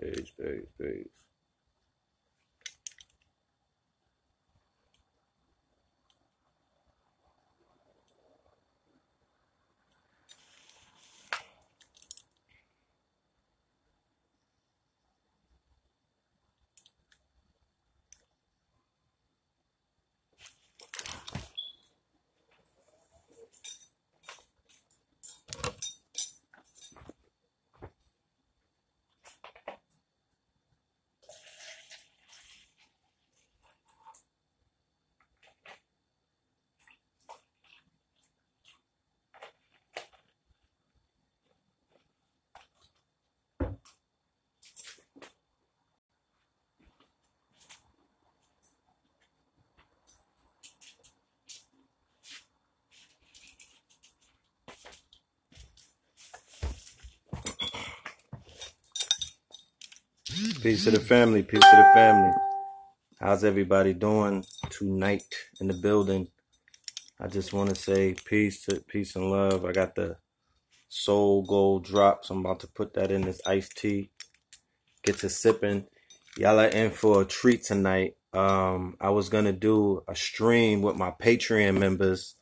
Page. Peace to the family. Peace to the family. How's everybody doing tonight in the building? I just want to say peace and love. I got the Soul Gold drops. I'm about to put that in this iced tea. Get to sipping. Y'all are in for a treat tonight. I was gonna do a stream with my Patreon members,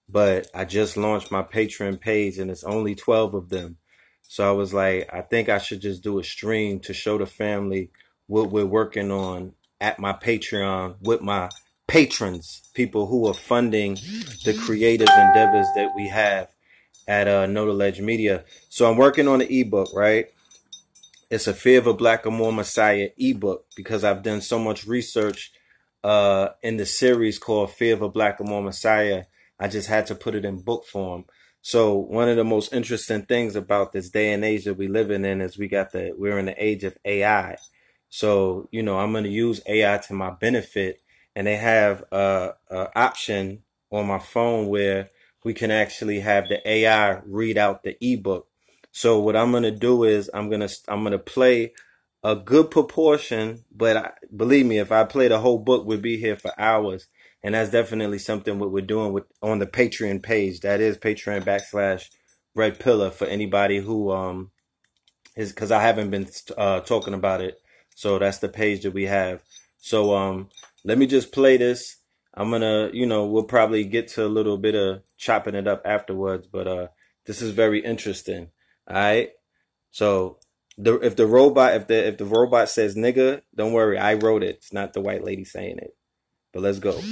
but I just launched my Patreon page and it's only 12 of them. So I was like, I think I should just do a stream to show the family what we're working on at my Patreon with my patrons, people who are funding the creative endeavors that we have at Know the Ledge Media. So I'm working on an ebook, right? It's a Fear of a Black or More Messiah ebook because I've done so much research in the series called Fear of a Black or More Messiah. I just had to put it in book form. So one of the most interesting things about this day and age that we live in is we're in the age of AI. So, I'm going to use AI to my benefit, and they have a option on my phone where we can actually have the AI read out the ebook. So what I'm going to do is I'm going to play a good proportion, but believe me, if I play the whole book, we'd be here for hours. And that's definitely something what we're doing on the Patreon page. That is Patreon.com/Red Pillar for anybody who is, because I haven't been talking about it. So that's the page that we have. So let me just play this. I'm gonna, we'll probably get to a little bit of chopping it up afterwards, but this is very interesting. All right. So if the robot says nigga, don't worry, I wrote it. It's not the white lady saying it. But let's go. Niggas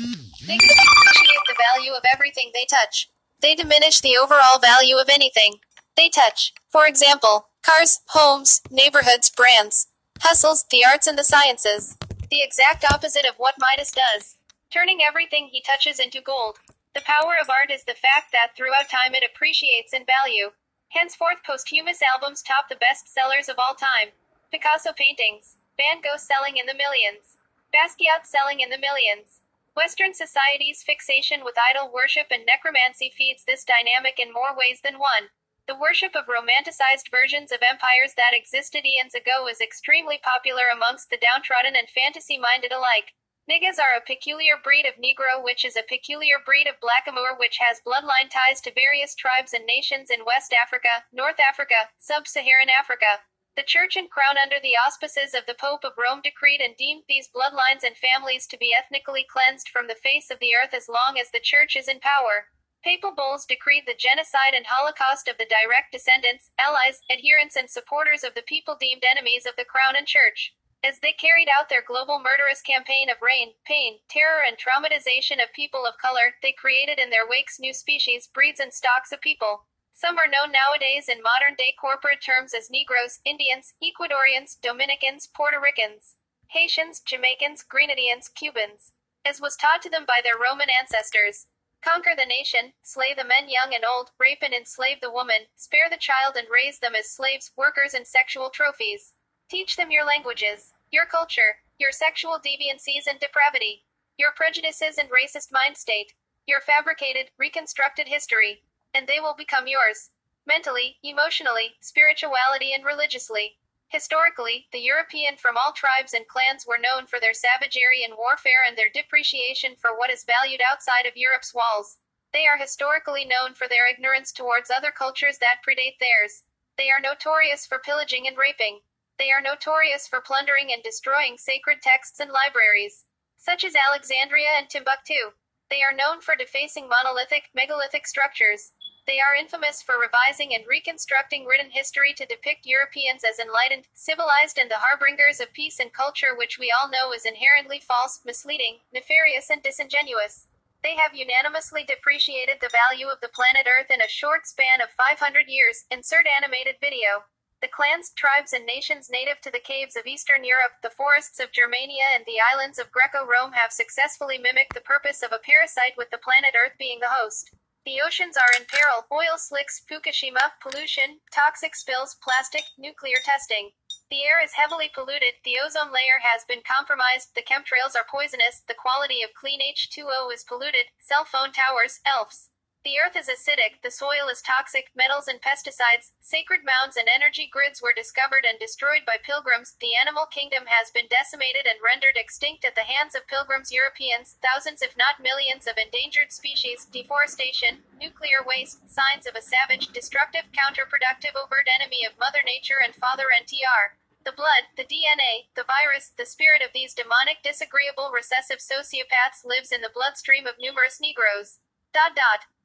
appreciate the value of everything they touch. They diminish the overall value of anything they touch. For example, cars, homes, neighborhoods, brands, hustles, the arts and the sciences. The exact opposite of what Midas does, turning everything he touches into gold. The power of art is the fact that throughout time it appreciates in value. Henceforth posthumous albums top the best sellers of all time. Picasso paintings, Van Gogh selling in the millions, Basquiat selling in the millions. Western society's fixation with idol worship and necromancy feeds this dynamic in more ways than one. The worship of romanticized versions of empires that existed eons ago is extremely popular amongst the downtrodden and fantasy-minded alike. Niggas are a peculiar breed of Negro, which is a peculiar breed of Blackamoor, which has bloodline ties to various tribes and nations in West Africa, North Africa, Sub-Saharan Africa. The Church and Crown, under the auspices of the Pope of Rome, decreed and deemed these bloodlines and families to be ethnically cleansed from the face of the earth as long as the Church is in power. Papal bulls decreed the genocide and Holocaust of the direct descendants, allies, adherents and supporters of the people deemed enemies of the Crown and Church. As they carried out their global murderous campaign of rain, pain, terror and traumatization of people of color, they created in their wakes new species, breeds and stocks of people. Some are known nowadays in modern-day corporate terms as Negroes, Indians, Ecuadorians, Dominicans, Puerto Ricans, Haitians, Jamaicans, Grenadians, Cubans, as was taught to them by their Roman ancestors. Conquer the nation, slay the men young and old, rape and enslave the woman, spare the child and raise them as slaves, workers and sexual trophies. Teach them your languages, your culture, your sexual deviancies and depravity, your prejudices and racist mind state, your fabricated, reconstructed history. And they will become yours. Mentally, emotionally, spirituality and religiously. Historically, the European from all tribes and clans were known for their savagery and warfare and their depreciation for what is valued outside of Europe's walls. They are historically known for their ignorance towards other cultures that predate theirs. They are notorious for pillaging and raping. They are notorious for plundering and destroying sacred texts and libraries, such as Alexandria and Timbuktu. They are known for defacing megalithic structures. They are infamous for revising and reconstructing written history to depict Europeans as enlightened, civilized, and the harbingers of peace and culture, which we all know is inherently false, misleading, nefarious, and disingenuous. They have unanimously depreciated the value of the planet Earth in a short span of 500 years. Insert animated video. The clans, tribes, and nations native to the caves of Eastern Europe, the forests of Germania, and the islands of Greco-Rome have successfully mimicked the purpose of a parasite, with the planet Earth being the host. The oceans are in peril: oil slicks, Fukushima, pollution, toxic spills, plastic, nuclear testing. The air is heavily polluted, the ozone layer has been compromised, the chemtrails are poisonous, the quality of clean H2O is polluted, cell phone towers, ELFs. The earth is acidic, the soil is toxic, metals and pesticides, sacred mounds and energy grids were discovered and destroyed by pilgrims, the animal kingdom has been decimated and rendered extinct at the hands of pilgrims. Europeans, thousands if not millions of endangered species, deforestation, nuclear waste, signs of a savage, destructive, counterproductive, overt enemy of Mother Nature and Father NTR. The blood, the DNA, the virus, the spirit of these demonic, disagreeable, recessive sociopaths lives in the bloodstream of numerous Negroes.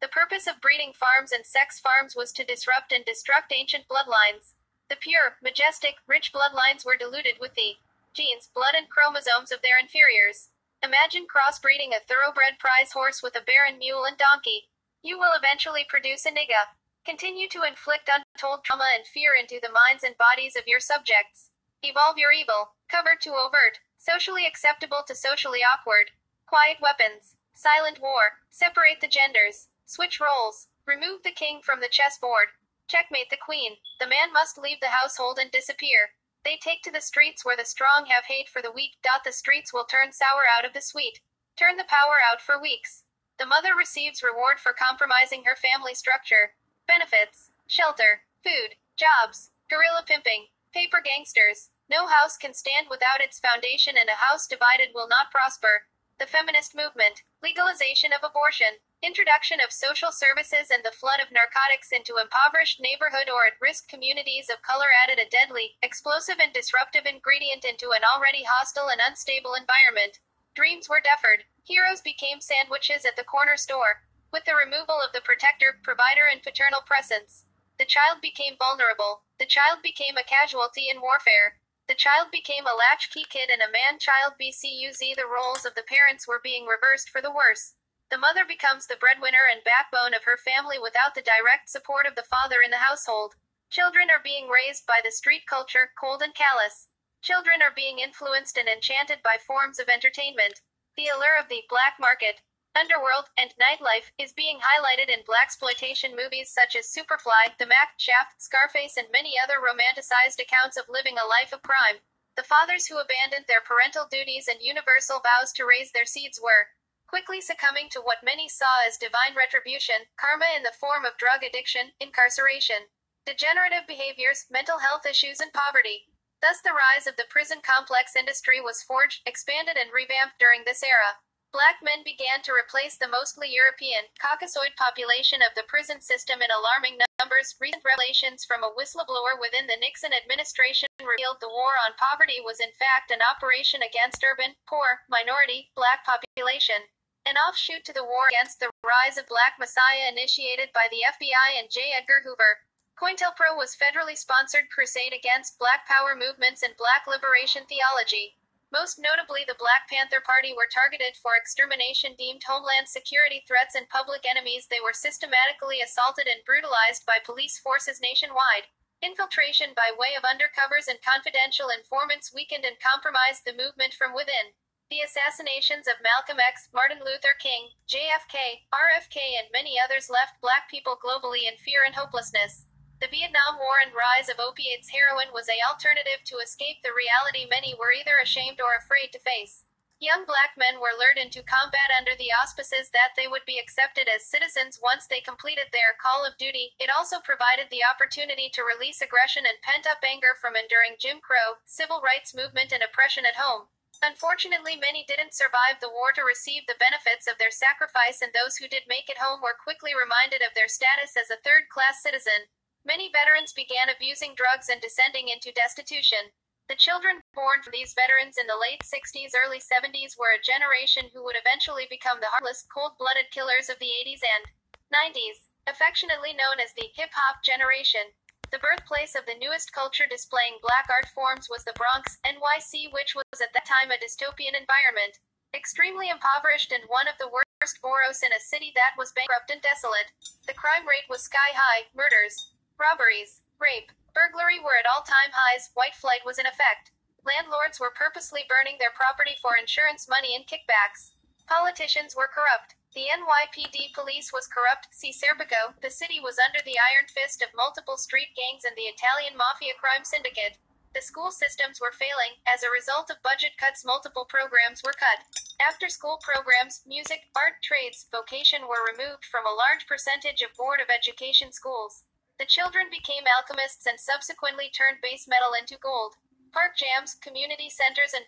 The purpose of breeding farms and sex farms was to disrupt and destruct ancient bloodlines. The pure, majestic, rich bloodlines were diluted with the genes, blood, and chromosomes of their inferiors. Imagine crossbreeding a thoroughbred prize horse with a barren mule and donkey. You will eventually produce a nigga. Continue to inflict untold trauma and fear into the minds and bodies of your subjects. Evolve your evil, covert to overt, socially acceptable to socially awkward. Quiet weapons. Silent war. Separate the genders. Switch roles. Remove the king from the chessboard. Checkmate the queen. The man must leave the household and disappear. They take to the streets where the strong have hate for the weak. The streets will turn sour out of the sweet. Turn the power out for weeks. The mother receives reward for compromising her family structure. Benefits. Shelter. Food. Jobs. Guerrilla pimping. Paper gangsters. No house can stand without its foundation, and a house divided will not prosper. The feminist movement. Legalization of abortion. Introduction of social services and the flood of narcotics into impoverished neighborhood or at-risk communities of color added a deadly, explosive, and disruptive ingredient into an already hostile and unstable environment. Dreams were deferred. Heroes became sandwiches at the corner store. With the removal of the protector, provider, and paternal presence, the child became vulnerable. The child became a casualty in warfare. The child became a latchkey kid and a man-child BCUZ. The roles of the parents were being reversed for the worse. The mother becomes the breadwinner and backbone of her family without the direct support of the father in the household. Children are being raised by the street culture, cold and callous. Children are being influenced and enchanted by forms of entertainment. The allure of the black market, underworld, and nightlife is being highlighted in blaxploitation movies such as Superfly, The Mac, Shaft, Scarface, and many other romanticized accounts of living a life of crime. The fathers who abandoned their parental duties and universal vows to raise their seeds were quickly succumbing to what many saw as divine retribution, karma in the form of drug addiction, incarceration, degenerative behaviors, mental health issues, and poverty. Thus the rise of the prison complex industry was forged, expanded, and revamped during this era. Black men began to replace the mostly European, Caucasoid population of the prison system in alarming numbers. Recent revelations from a whistleblower within the Nixon administration revealed the war on poverty was in fact an operation against urban, poor, minority, black population. An offshoot to the war against the rise of Black Messiah initiated by the FBI and J. Edgar Hoover. COINTELPRO was federally sponsored crusade against Black Power movements and Black liberation theology. Most notably, the Black Panther Party were targeted for extermination, deemed homeland security threats and public enemies. They were systematically assaulted and brutalized by police forces nationwide. Infiltration by way of undercovers and confidential informants weakened and compromised the movement from within. The assassinations of Malcolm X, Martin Luther King, JFK, RFK, and many others left Black people globally in fear and hopelessness. The Vietnam War and rise of opiates. Heroin was an alternative to escape the reality many were either ashamed or afraid to face. Young Black men were lured into combat under the auspices that they would be accepted as citizens once they completed their call of duty. It also provided the opportunity to release aggression and pent-up anger from enduring Jim Crow, civil rights movement, and oppression at home. Unfortunately, many didn't survive the war to receive the benefits of their sacrifice, and those who did make it home were quickly reminded of their status as a third-class citizen. Many veterans began abusing drugs and descending into destitution. The children born from these veterans in the late 60s, early 70s were a generation who would eventually become the heartless, cold-blooded killers of the 80s and 90s, affectionately known as the hip-hop generation. The birthplace of the newest culture displaying black art forms was the Bronx, NYC, which was at that time a dystopian environment. Extremely impoverished and one of the worst boroughs in a city that was bankrupt and desolate. The crime rate was sky-high. Murders, robberies, rape, burglary were at all-time highs. White flight was in effect. Landlords were purposely burning their property for insurance money and kickbacks. Politicians were corrupt. The NYPD police was corrupt. See Serpico. The city was under the iron fist of multiple street gangs and the Italian mafia crime syndicate. The school systems were failing. As a result of budget cuts, multiple programs were cut. After-school programs, music, art, trades, vocation were removed from a large percentage of Board of Education schools. The children became alchemists and subsequently turned base metal into gold. Park jams, community centers and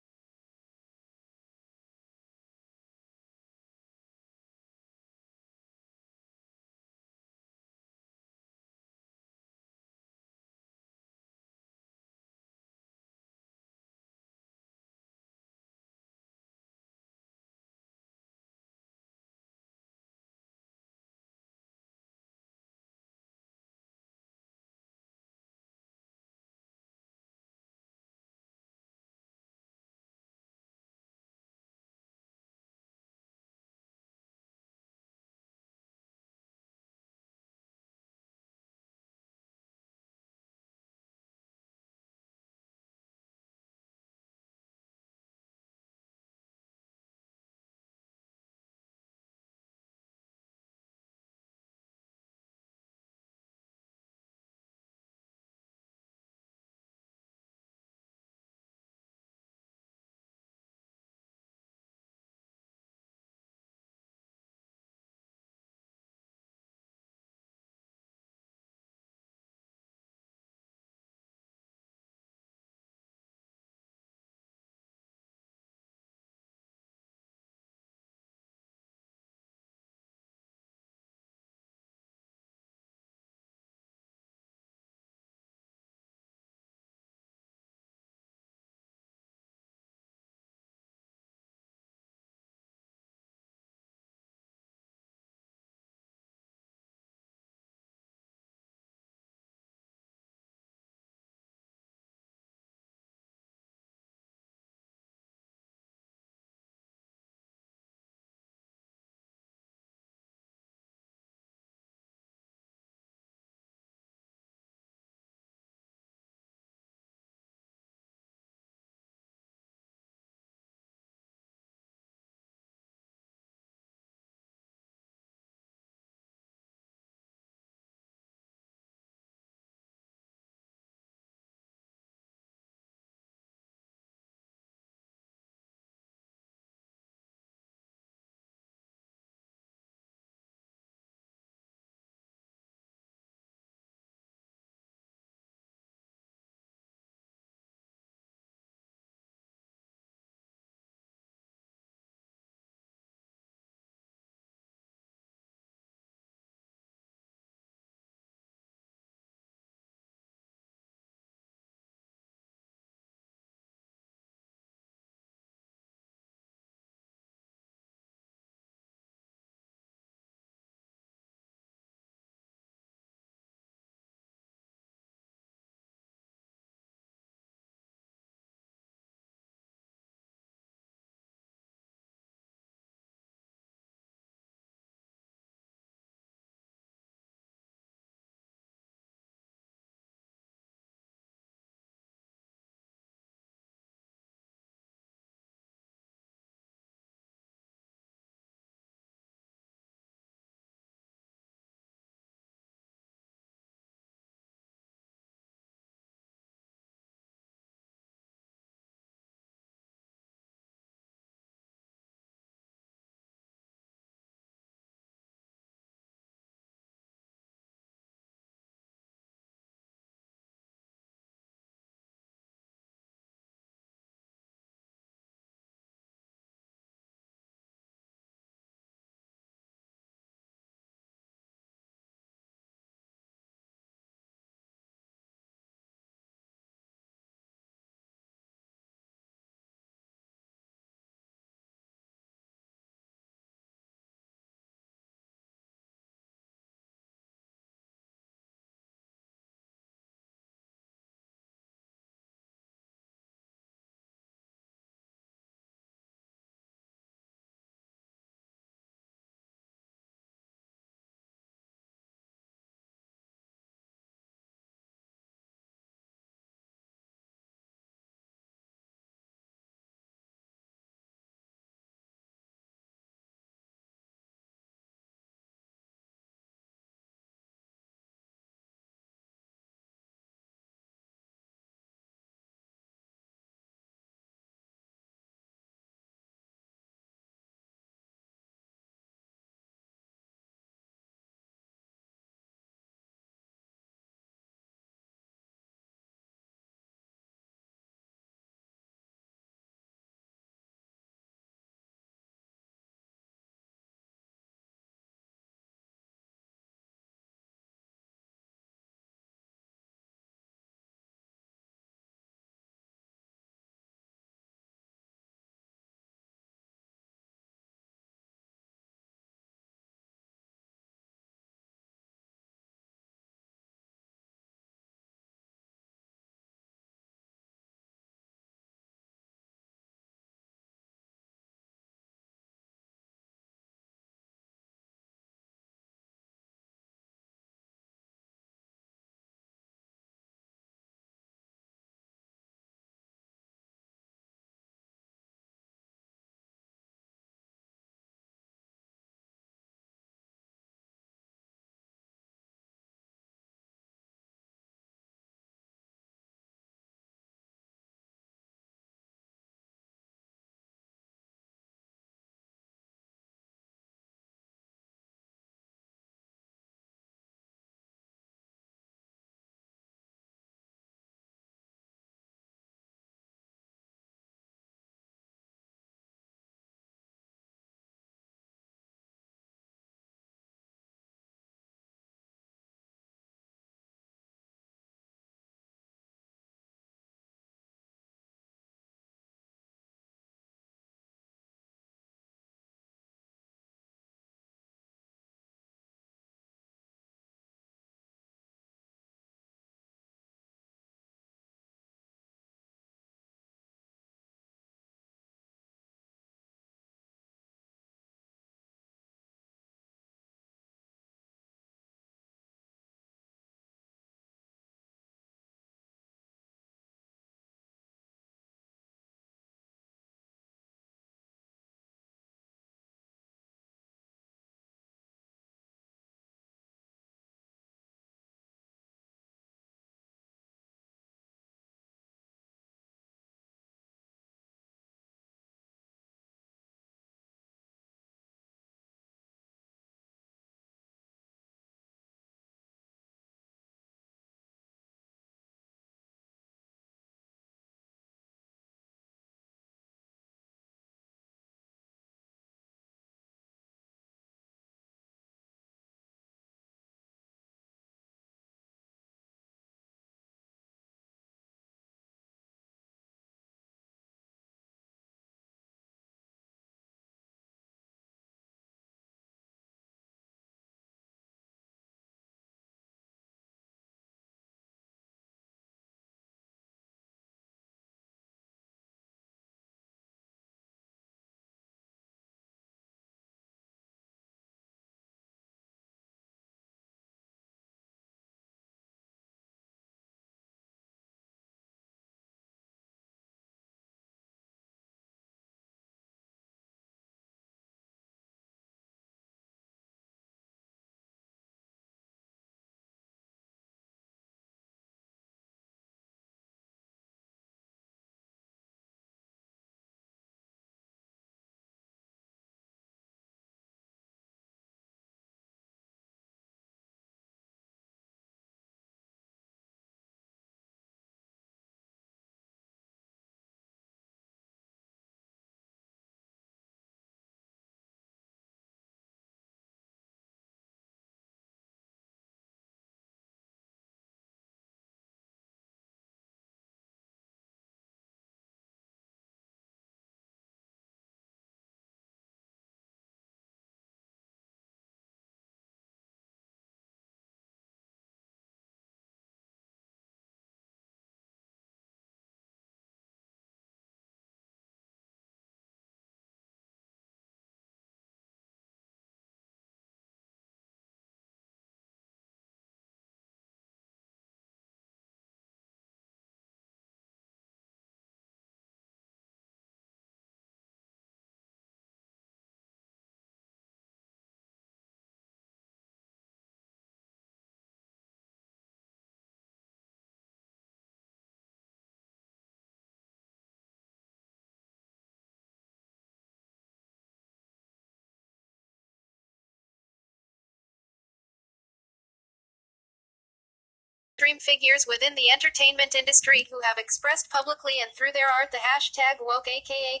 mainstream figures within the entertainment industry who have expressed publicly and through their art the hashtag woke aka